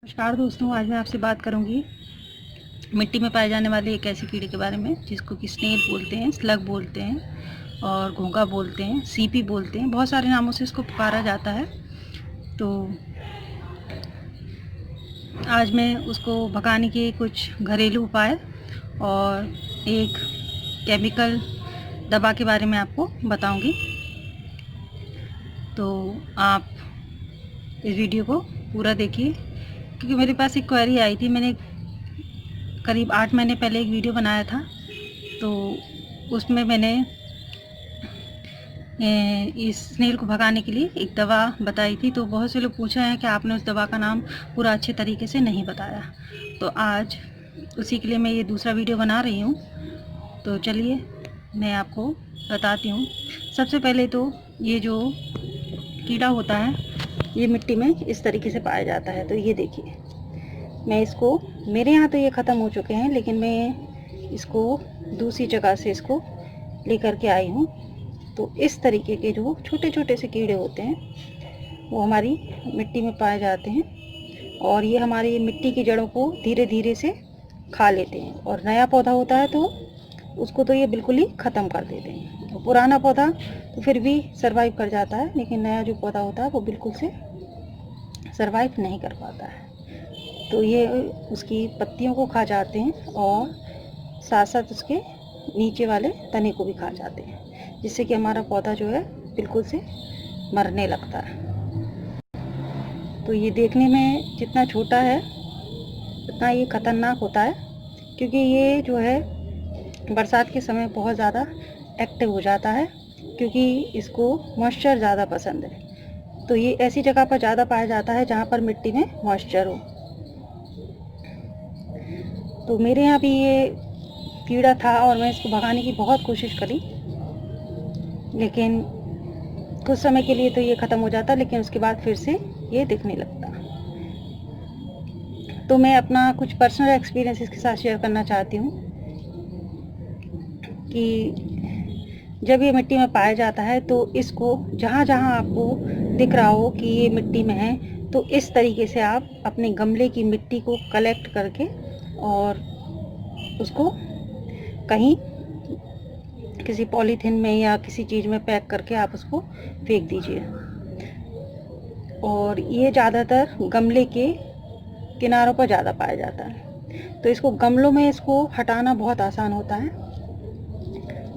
नमस्कार दोस्तों, आज मैं आपसे बात करूंगी मिट्टी में पाए जाने वाले एक ऐसे कीड़े के बारे में जिसको कि स्नेल बोलते हैं, स्लग बोलते हैं और घोंघा बोलते हैं, सीपी बोलते हैं। बहुत सारे नामों से इसको पुकारा जाता है। तो आज मैं उसको भगाने के कुछ घरेलू उपाय और एक केमिकल दवा के बारे में आपको बताऊंगी। तो आप इस वीडियो को पूरा देखिए, क्योंकि मेरे पास एक क्वेरी आई थी। मैंने करीब 8 महीने पहले एक वीडियो बनाया था, तो उसमें मैंने इस स्नेल को भगाने के लिए एक दवा बताई थी। तो बहुत से लोग पूछे हैं कि आपने उस दवा का नाम पूरा अच्छे तरीके से नहीं बताया। तो आज उसी के लिए मैं ये दूसरा वीडियो बना रही हूँ। तो चलिए मैं आपको बताती हूँ। सबसे पहले तो ये जो कीड़ा होता है ये मिट्टी में इस तरीके से पाया जाता है। तो ये देखिए, मैं इसको, मेरे यहाँ तो ये ख़त्म हो चुके हैं, लेकिन मैं इसको दूसरी जगह से इसको लेकर के आई हूँ। तो इस तरीके के जो छोटे छोटे से कीड़े होते हैं वो हमारी मिट्टी में पाए जाते हैं, और ये हमारी मिट्टी की जड़ों को धीरे धीरे से खा लेते हैं। और नया पौधा होता है तो उसको तो ये बिल्कुल ही ख़त्म कर देते हैं। तो पुराना पौधा तो फिर भी सर्वाइव कर जाता है, लेकिन नया जो पौधा होता है वो बिल्कुल से सर्वाइव नहीं कर पाता है। तो ये उसकी पत्तियों को खा जाते हैं और साथ साथ उसके नीचे वाले तने को भी खा जाते हैं, जिससे कि हमारा पौधा जो है बिल्कुल से मरने लगता है। तो ये देखने में जितना छोटा है उतना ये ख़तरनाक होता है, क्योंकि ये जो है बरसात के समय बहुत ज़्यादा एक्टिव हो जाता है, क्योंकि इसको मॉइस्चर ज़्यादा पसंद है। तो ये ऐसी जगह पर ज़्यादा पाया जाता है जहाँ पर मिट्टी में मॉइस्चर हो। तो मेरे यहाँ भी ये कीड़ा था और मैं इसको भगाने की बहुत कोशिश करी, लेकिन कुछ समय के लिए तो ये ख़त्म हो जाता, लेकिन उसके बाद फिर से ये दिखने लगता। तो मैं अपना कुछ पर्सनल एक्सपीरियंस इसके साथ शेयर करना चाहती हूँ कि जब ये मिट्टी में पाया जाता है तो इसको जहाँ जहाँ आपको दिख रहा हो कि ये मिट्टी में है, तो इस तरीके से आप अपने गमले की मिट्टी को कलेक्ट करके और उसको कहीं किसी पॉलीथीन में या किसी चीज़ में पैक करके आप उसको फेंक दीजिए। और ये ज़्यादातर गमले के किनारों पर ज़्यादा पाया जाता है। तो इसको गमलों में इसको हटाना बहुत आसान होता है,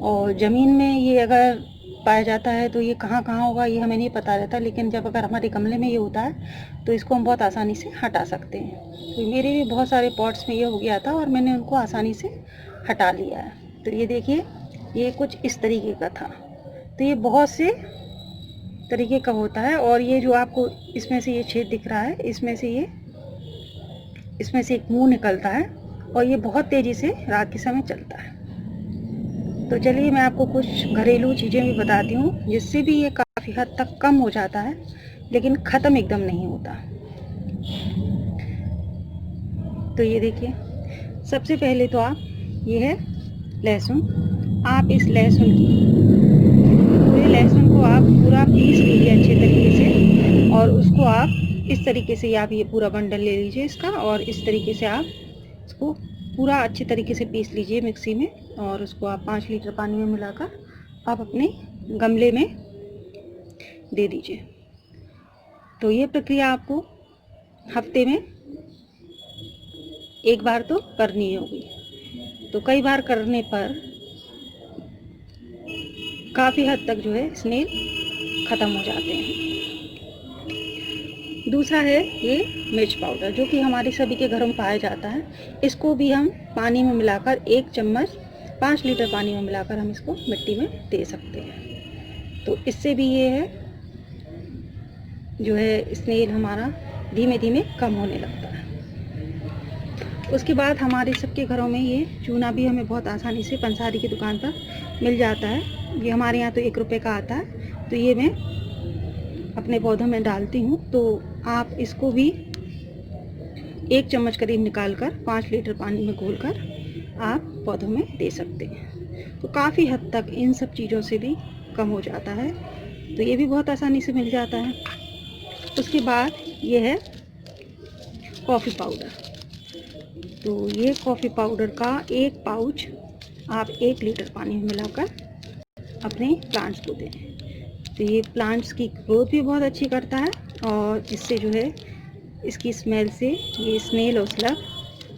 और ज़मीन में ये अगर पाया जाता है तो ये कहाँ कहाँ होगा ये हमें नहीं पता रहता, लेकिन जब अगर हमारे गमले में ये होता है तो इसको हम बहुत आसानी से हटा सकते हैं। तो मेरे भी बहुत सारे पॉट्स में ये हो गया था और मैंने उनको आसानी से हटा लिया है। तो ये देखिए, ये कुछ इस तरीके का था। तो ये बहुत से तरीके का होता है, और ये जो आपको इसमें से ये छेद दिख रहा है, इसमें से एक मुंह निकलता है, और ये बहुत तेज़ी से रात के समय चलता है। तो चलिए मैं आपको कुछ घरेलू चीज़ें भी बताती हूँ, जिससे भी ये काफ़ी हद तक कम हो जाता है, लेकिन ख़त्म एकदम नहीं होता। तो ये देखिए, सबसे पहले तो आप, ये है लहसुन। आप इस लहसुन की, पूरे लहसुन को आप पूरा पीस लीजिए अच्छे तरीके से, और उसको आप इस तरीके से, आप ये पूरा बंडल ले लीजिए इसका, और इस तरीके से आप इसको पूरा अच्छे तरीके से पीस लीजिए मिक्सी में, और उसको आप 5 लीटर पानी में मिलाकर आप अपने गमले में दे दीजिए। तो ये प्रक्रिया आपको हफ्ते में एक बार तो करनी होगी। तो कई बार करने पर काफ़ी हद तक जो है स्नेल ख़त्म हो जाते हैं। दूसरा है ये मिर्च पाउडर, जो कि हमारे सभी के घरों में पाया जाता है। इसको भी हम पानी में मिलाकर 1 चम्मच 5 लीटर पानी में मिलाकर हम इसको मिट्टी में दे सकते हैं। तो इससे भी ये है जो है स्नेल हमारा धीमे धीमे कम होने लगता है। उसके बाद हमारे सबके घरों में ये चूना भी हमें बहुत आसानी से पंसारी की दुकान पर मिल जाता है। ये हमारे यहाँ तो 1 रुपये का आता है। तो ये मैं अपने पौधों में डालती हूँ। तो आप इसको भी 1 चम्मच करीब निकालकर 5 लीटर पानी में घोलकर आप पौधों में दे सकते हैं। तो काफ़ी हद तक इन सब चीज़ों से भी कम हो जाता है। तो ये भी बहुत आसानी से मिल जाता है। उसके बाद ये है कॉफ़ी पाउडर। तो ये कॉफ़ी पाउडर का एक पाउच आप 1 लीटर पानी में मिलाकर अपने प्लांट्स को दें। तो ये प्लांट्स की ग्रोथ भी बहुत अच्छी करता है और इससे जो है इसकी स्मेल से ये स्नेल और स्लग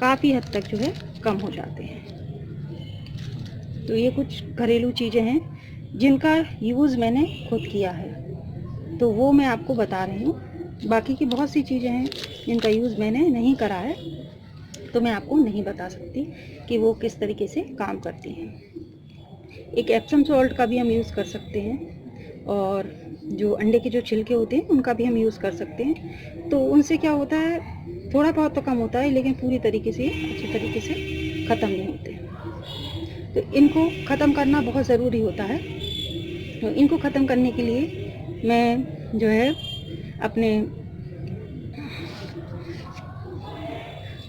काफ़ी हद तक जो है कम हो जाते हैं। तो ये कुछ घरेलू चीज़ें हैं जिनका यूज़ मैंने खुद किया है, तो वो मैं आपको बता रही हूँ। बाकी की बहुत सी चीज़ें हैं जिनका यूज़ मैंने नहीं करा है, तो मैं आपको नहीं बता सकती कि वो किस तरीके से काम करती हैं। एक एप्सम सॉल्ट का भी हम यूज़ कर सकते हैं और जो अंडे के जो छिलके होते हैं उनका भी हम यूज़ कर सकते हैं। तो उनसे क्या होता है, थोड़ा बहुत तो कम होता है, लेकिन पूरी तरीके से अच्छी तरीके से ख़त्म नहीं होते। तो इनको ख़त्म करना बहुत ज़रूरी होता है। तो इनको ख़त्म करने के लिए मैं जो है अपने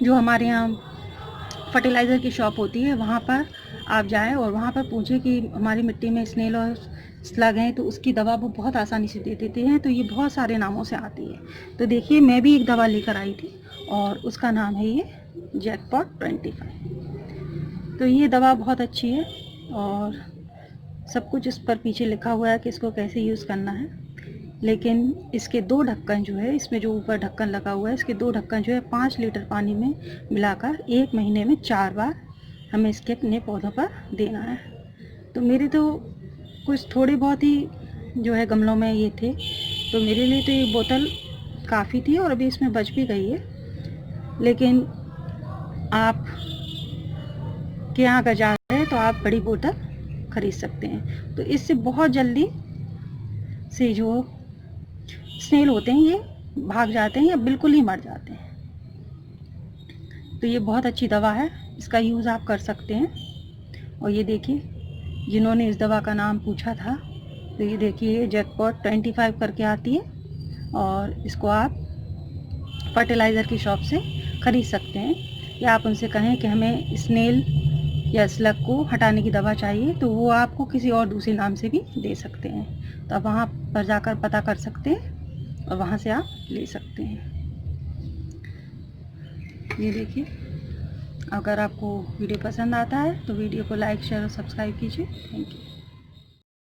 जो हमारे यहाँ फर्टिलाइज़र की शॉप होती है वहाँ पर आप जाएं और वहाँ पर पूछें कि हमारी मिट्टी में स्नेल और स्लग हैं, तो उसकी दवा वो बहुत आसानी से दे देते हैं। तो ये बहुत सारे नामों से आती है। तो देखिए मैं भी एक दवा लेकर आई थी और उसका नाम है ये जैकपॉट 25। तो ये दवा बहुत अच्छी है और सब कुछ इस पर पीछे लिखा हुआ है कि इसको कैसे यूज़ करना है। लेकिन इसके 2 ढक्कन जो है, इसमें जो ऊपर ढक्कन लगा हुआ है, इसके 2 ढक्कन जो है 5 लीटर पानी में मिलाकर 1 महीने में 4 बार हमें इसके अपने पौधों पर देना है। तो मेरे तो कुछ थोड़े बहुत ही जो है गमलों में ये थे, तो मेरे लिए तो ये बोतल काफ़ी थी और अभी इसमें बच भी गई है। लेकिन आप के यहाँ अगर जा रहे हैं तो आप बड़ी बोतल खरीद सकते हैं। तो इससे बहुत जल्दी से जो स्नेल होते हैं ये भाग जाते हैं या बिल्कुल ही मर जाते हैं। तो ये बहुत अच्छी दवा है, इसका यूज़ आप कर सकते हैं। और ये देखिए जिन्होंने इस दवा का नाम पूछा था, तो ये देखिए जैकपॉट 25 करके आती है और इसको आप फर्टिलाइज़र की शॉप से ख़रीद सकते हैं या आप उनसे कहें कि हमें स्नेल या स्लग को हटाने की दवा चाहिए, तो वो आपको किसी और दूसरे नाम से भी दे सकते हैं। तो आप वहाँ पर जाकर पता कर सकते हैं और वहाँ से आप ले सकते हैं। ये देखिए, अगर आपको वीडियो पसंद आता है तो वीडियो को लाइक शेयर और सब्सक्राइब कीजिए। Thank you.